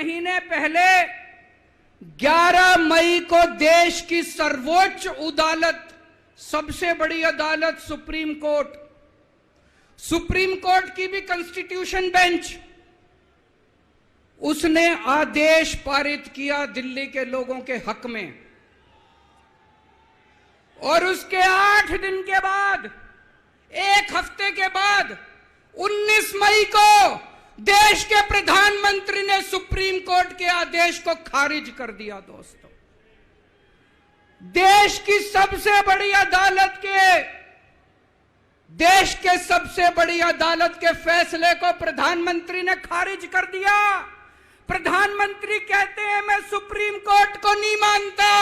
महीने पहले 11 मई को देश की सर्वोच्च अदालत, सबसे बड़ी अदालत सुप्रीम कोर्ट की भी कॉन्स्टिट्यूशन बेंच, उसने आदेश पारित किया दिल्ली के लोगों के हक में। और उसके 8 दिन के बाद, एक हफ्ते के बाद 19 मई को देश के प्रधानमंत्री ने सुप्रीम कोर्ट के आदेश को खारिज कर दिया। दोस्तों, देश की सबसे बड़ी अदालत के फैसले को प्रधानमंत्री ने खारिज कर दिया। प्रधानमंत्री कहते हैं मैं सुप्रीम कोर्ट को नहीं मानता।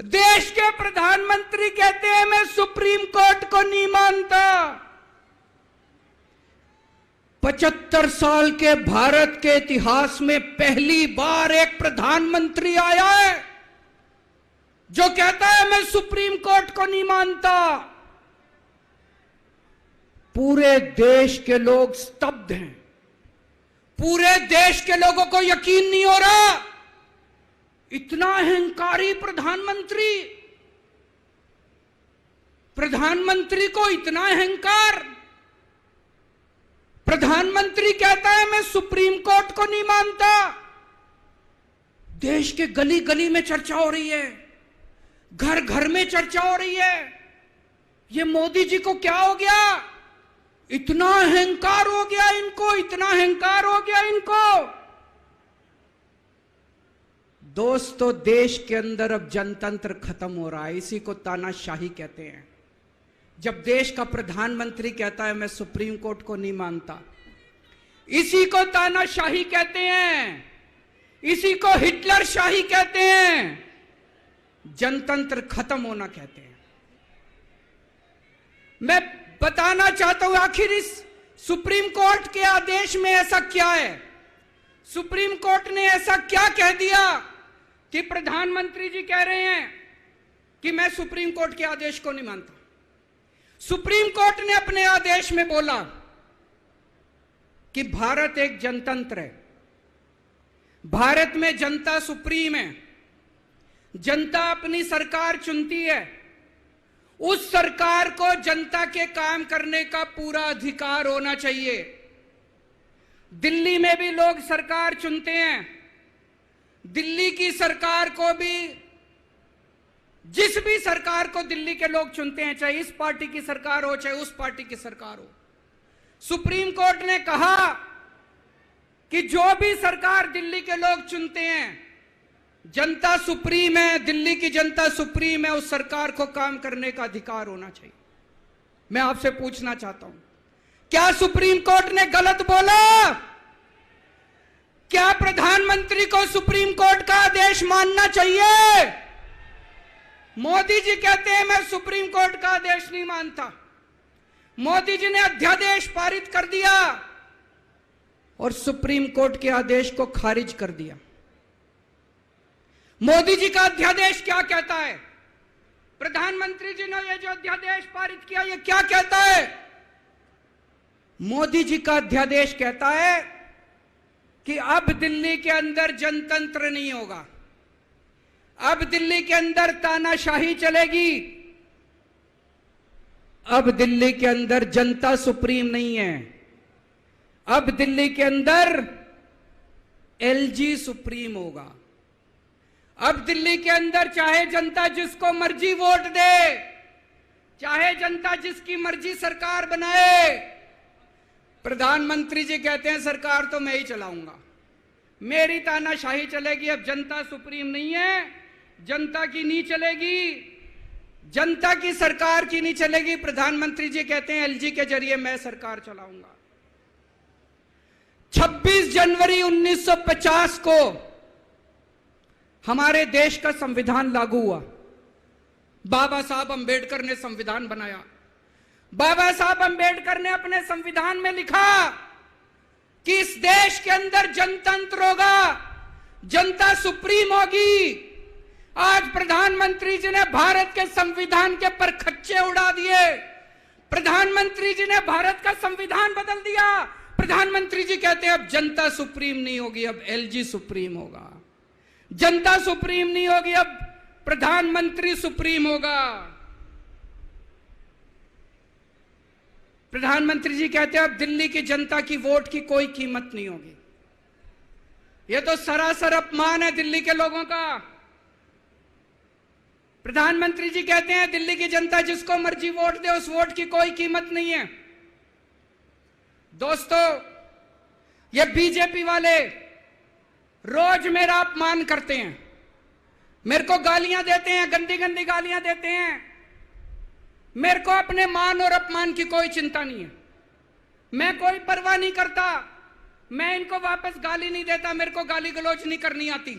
देश के प्रधानमंत्री कहते हैं मैं सुप्रीम कोर्ट को नहीं मानता। 75 साल के भारत के इतिहास में पहली बार एक प्रधानमंत्री आया है जो कहता है मैं सुप्रीम कोर्ट को नहीं मानता। पूरे देश के लोग स्तब्ध हैं। पूरे देश के लोगों को यकीन नहीं हो रहा, इतना अहंकारी प्रधानमंत्री को इतना अहंकार। प्रधानमंत्री कहता है मैं सुप्रीम कोर्ट को नहीं मानता। देश के गली गली में चर्चा हो रही है, घर घर में चर्चा हो रही है, ये मोदी जी को क्या हो गया, इतना अहंकार हो गया इनको, इतना अहंकार हो गया इनको। दोस्तों, देश के अंदर अब जनतंत्र खत्म हो रहा है। इसी को तानाशाही कहते हैं। जब देश का प्रधानमंत्री कहता है मैं सुप्रीम कोर्ट को नहीं मानता, इसी को तानाशाही कहते हैं, इसी को हिटलर शाही कहते हैं, जनतंत्र खत्म होना कहते हैं। मैं बताना चाहता हूं आखिर इस सुप्रीम कोर्ट के आदेश में ऐसा क्या है। सुप्रीम कोर्ट ने ऐसा क्या कह दिया कि प्रधानमंत्री जी कह रहे हैं कि मैं सुप्रीम कोर्ट के आदेश को नहीं मानता। सुप्रीम कोर्ट ने अपने आदेश में बोला कि भारत एक जनतंत्र है, भारत में जनता सुप्रीम है, जनता अपनी सरकार चुनती है, उस सरकार को जनता के काम करने का पूरा अधिकार होना चाहिए। दिल्ली में भी लोग सरकार चुनते हैं, दिल्ली की सरकार को भी, जिस भी सरकार को दिल्ली के लोग चुनते हैं, चाहे इस पार्टी की सरकार हो चाहे उस पार्टी की सरकार हो, सुप्रीम कोर्ट ने कहा कि जो भी सरकार दिल्ली के लोग चुनते हैं, जनता सुप्रीम है, दिल्ली की जनता सुप्रीम है, उस सरकार को काम करने का अधिकार होना चाहिए। मैं आपसे पूछना चाहता हूं, क्या सुप्रीम कोर्ट ने गलत बोला? क्या प्रधानमंत्री को सुप्रीम कोर्ट का आदेश मानना चाहिए? मोदी जी कहते हैं मैं सुप्रीम कोर्ट का आदेश नहीं मानता। मोदी जी ने अध्यादेश पारित कर दिया और सुप्रीम कोर्ट के आदेश को खारिज कर दिया। मोदी जी का अध्यादेश क्या कहता है? प्रधानमंत्री जी ने यह जो अध्यादेश पारित किया, यह क्या कहता है? मोदी जी का अध्यादेश कहता है कि अब दिल्ली के अंदर जनतंत्र नहीं होगा, अब दिल्ली के अंदर तानाशाही चलेगी, अब दिल्ली के अंदर जनता सुप्रीम नहीं है, अब दिल्ली के अंदर एलजी सुप्रीम होगा। अब दिल्ली के अंदर चाहे जनता जिसको मर्जी वोट दे, चाहे जनता जिसकी मर्जी सरकार बनाए, प्रधानमंत्री जी कहते हैं सरकार तो मैं ही चलाऊंगा, मेरी तानाशाही चलेगी। अब जनता सुप्रीम नहीं है, जनता की नहीं चलेगी, जनता की सरकार की नहीं चलेगी। प्रधानमंत्री जी कहते हैं एलजी के जरिए मैं सरकार चलाऊंगा। 26 जनवरी 1950 को हमारे देश का संविधान लागू हुआ। बाबा साहब अंबेडकर ने संविधान बनाया। बाबा साहब अंबेडकर ने अपने संविधान में लिखा कि इस देश के अंदर जनतंत्र होगा, जनता सुप्रीम होगी। आज प्रधानमंत्री जी ने भारत के संविधान के परखच्चे उड़ा दिए। प्रधानमंत्री जी ने भारत का संविधान बदल दिया। प्रधानमंत्री जी कहते हैं अब जनता सुप्रीम नहीं होगी, अब एलजी सुप्रीम होगा। जनता सुप्रीम नहीं होगी, अब प्रधानमंत्री सुप्रीम होगा। प्रधानमंत्री जी कहते हैं अब दिल्ली की जनता की वोट की कोई कीमत नहीं होगी। यह तो सरासर अपमान है दिल्ली के लोगों का। प्रधानमंत्री जी कहते हैं दिल्ली की जनता जिसको मर्जी वोट दे, उस वोट की कोई कीमत नहीं है। दोस्तों, ये बीजेपी वाले रोज मेरा अपमान करते हैं, मेरे को गालियां देते हैं, गंदी गंदी गालियां देते हैं। मेरे को अपने मान और अपमान की कोई चिंता नहीं है, मैं कोई परवाह नहीं करता। मैं इनको वापस गाली नहीं देता, मेरे को गाली गलौज नहीं करनी आती।